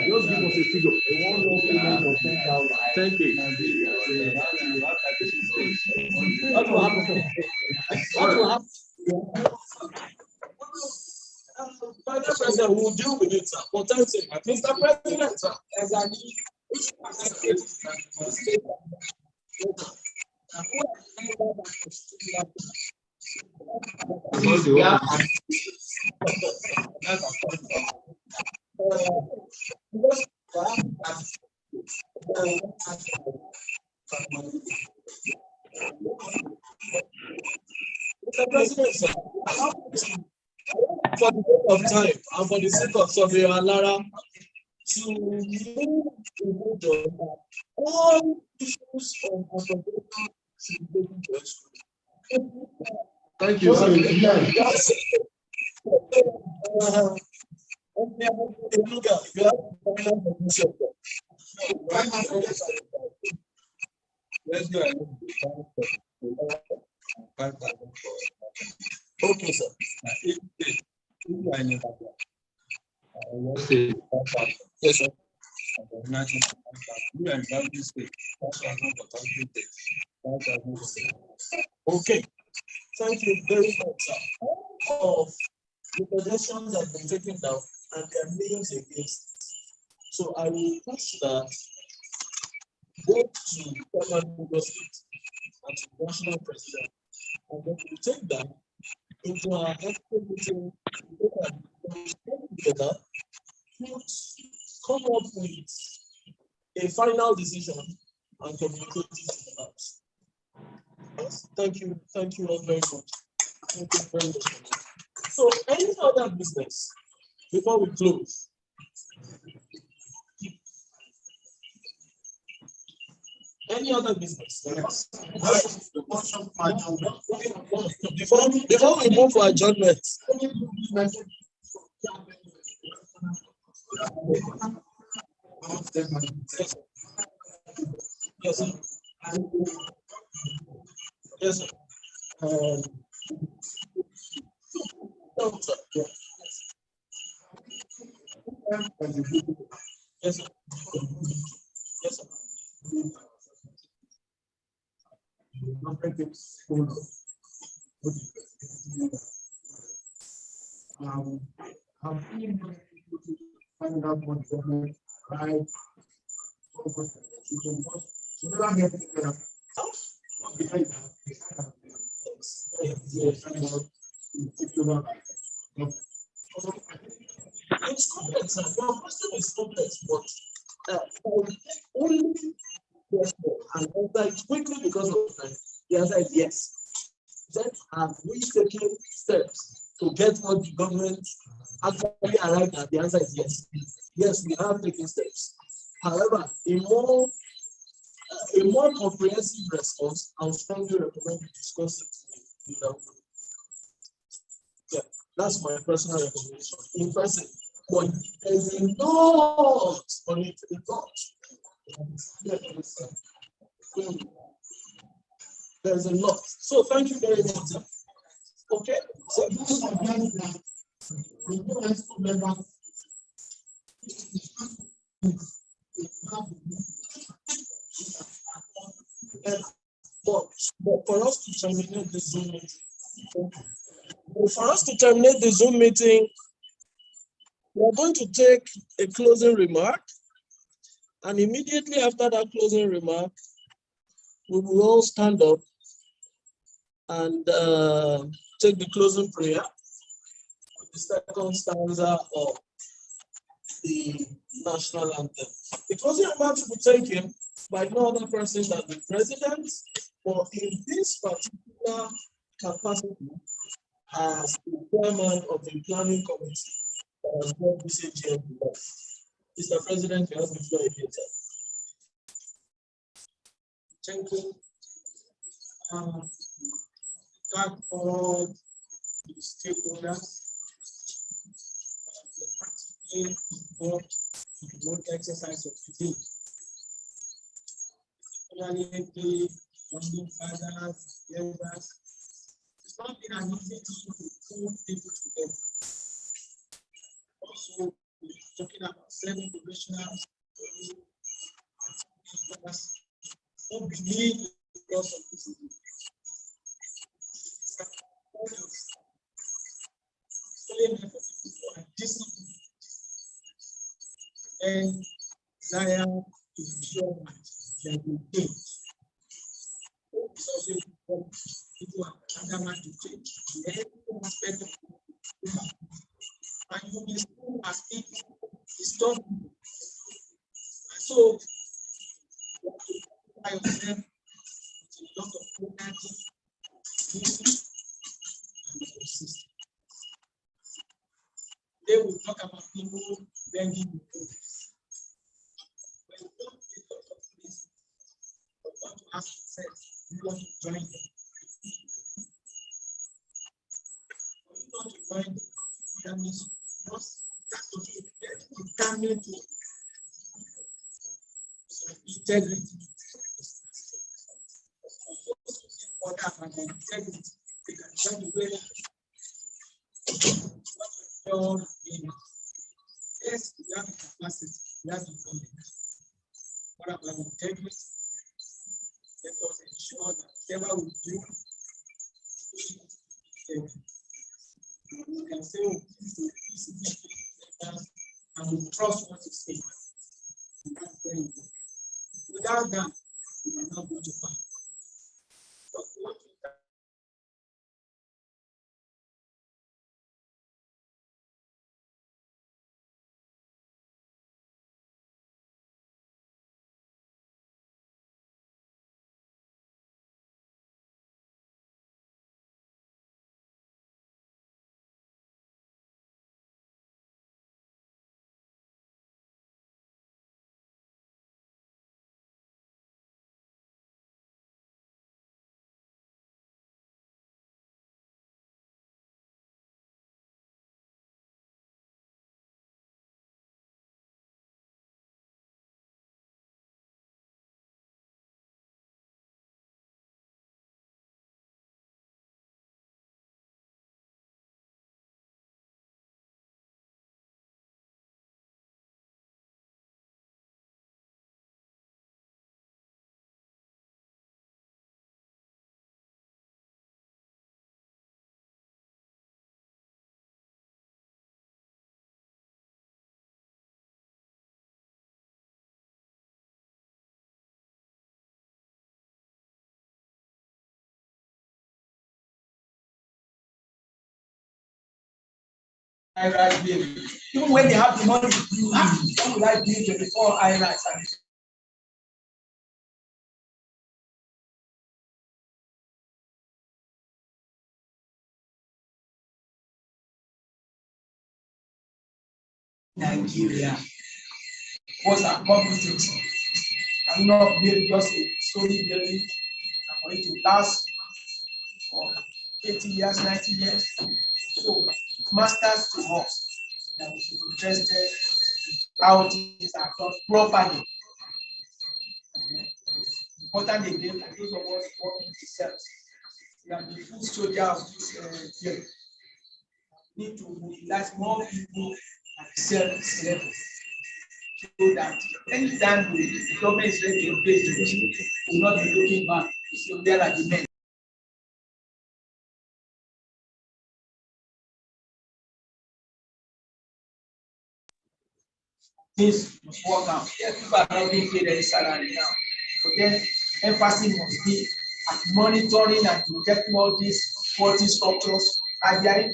Speaker 4: Just give us a figure. A one-off payment of 10,000. 10K. What will happen? What will happen? Vice President will deal with it, sir. Mr. President, sir, as I need. Mr. President, sir, for the sake of time and for the sake of Surveyor Alara, to move all issues of accommodation should be taken to rescue.
Speaker 3: Thank you, sir.
Speaker 4: Okay, sir. Yes, sir. Okay. Thank you very much, sir. All of the suggestions have been taken down and there are millions against. So I will push that both to Chairman Lagos State and to the National President, and then we take that into our expert meeting together to come up with a final decision and communicate it to the House. Yes, thank you all very much. Thank you very much. So, any other business before we close? Any other business? Yes. Before we move for adjournment. Yes, sir. Yes, sir. Yes, sir. Yes, sir.
Speaker 3: I'm finding out what government right.
Speaker 4: It's complex, sir. Your question is complex, but only yes and answer it quickly because of time. The answer is yes. Then have we taken steps to get what the government actually arrived at? The answer is yes. Yes, we have taken steps. However, a more comprehensive response, I would strongly recommend you discuss it. Yeah, that's my personal recommendation. In person, but there's a lot on it. There's a lot. So thank you very much, sir. Okay. So but for us to terminate the Zoom meeting, we are going to take a closing remark, and immediately after that closing remark, we will all stand up and take the closing prayer, the second stanza of the national anthem. The closing remark will be taken by no other person than the president, but in this particular capacity as the chairman of the planning committee of BCPG. Mr. President, you have the floor again, sir.
Speaker 6: Thank you. Thank all the stakeholders in the exercise of today. The funding fathers, elders. It's not been an easy thing to pull people together. Also, we're talking about 7 professionals who believe in the cause of this. Discipline and desire to ensure that we change. It's also important people are undermined to change every aspect of life. And you will see as people is done. So occupy yourself with a lot of programming, and system. Today we'll talk about people bending the rules. When you don't get a lot of things, but want to ask yourself, do you want to join them? When you want to join them, that means you must start to be determined to integrity. Order and integrity. They can join the way. Yes, we have the capacity, we have the confidence. What about integrity? Let us ensure that whatever we do, we can say, oh, this is and we trust what you say. And that's very important. Without that, we are not going to find. Even when they have the money, you have to come with that bill before IRS. Nigeria was accomplished. I'm not build just a story building for it to last for 80 years, 90 years. So it matters to us that we should be interested how things are done properly. Important again for those of us working in sales. We are the full soldier of this year. We need to mobilize more people at the sales level. So that anytime the government is ready to pay the will not be looking back. So there are the men. Things must work out. Yeah, people are not being paid any salary now. But then emphasis must be at monitoring and protecting all these quality structures at their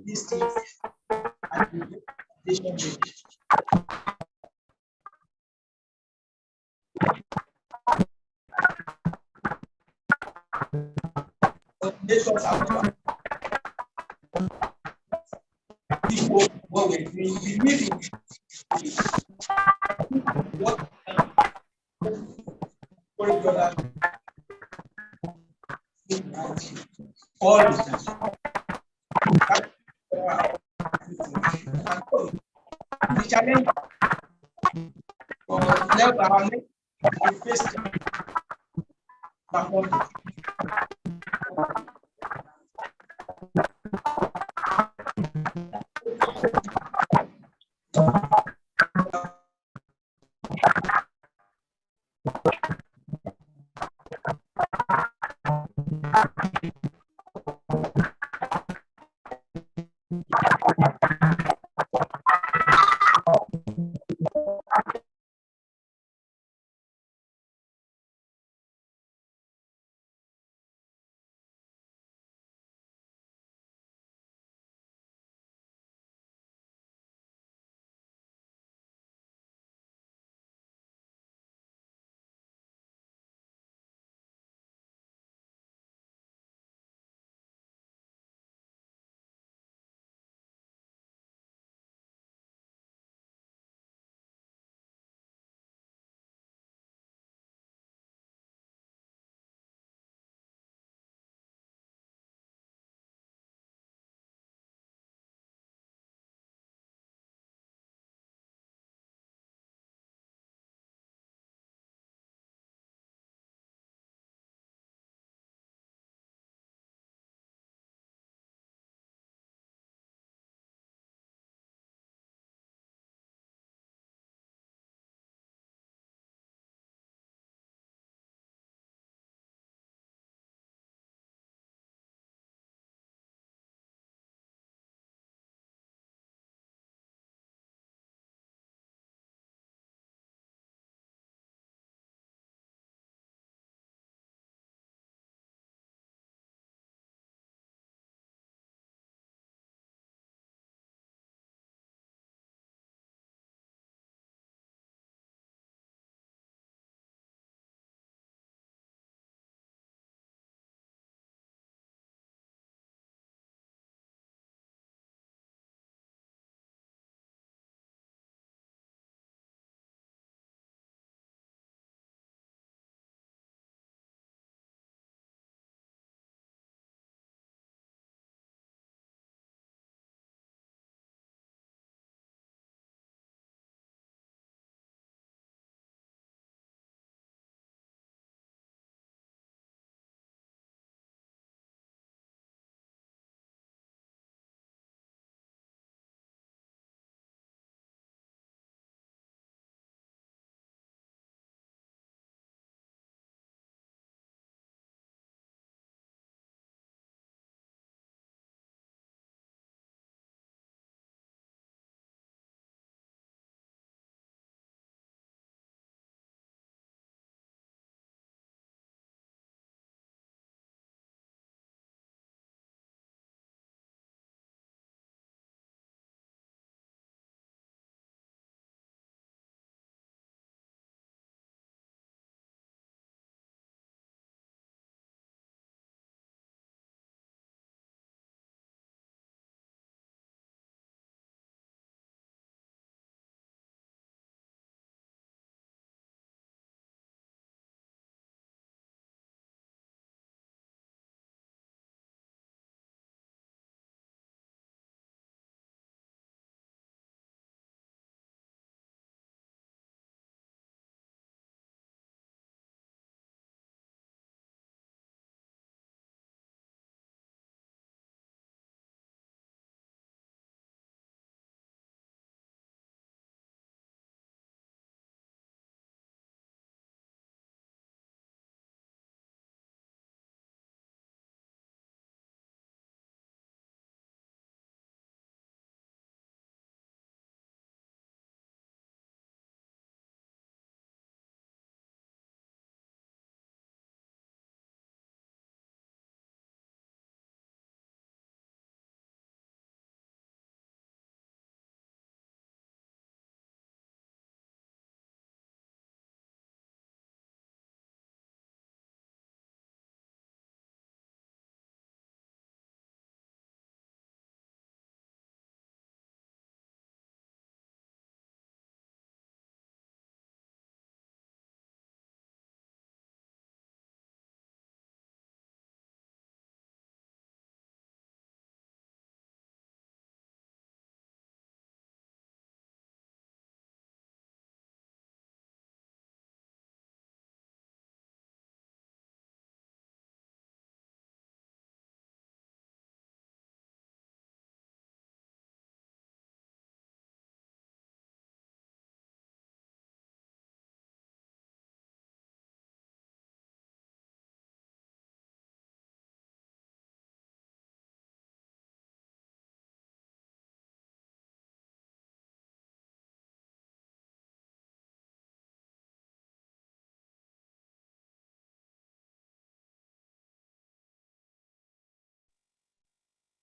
Speaker 6: these things and implementation. Nations are people what we're doing, we need to what all the time. The challenge for level is face performance.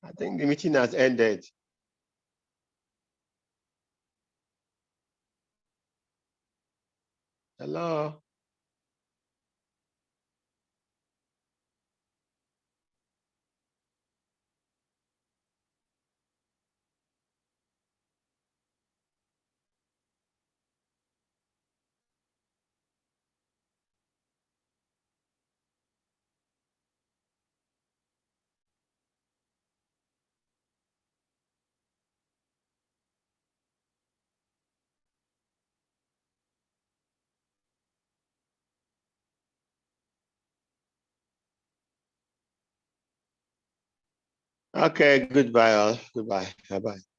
Speaker 13: I think the meeting has ended. Hello. Okay, goodbye all. Goodbye. Bye-bye.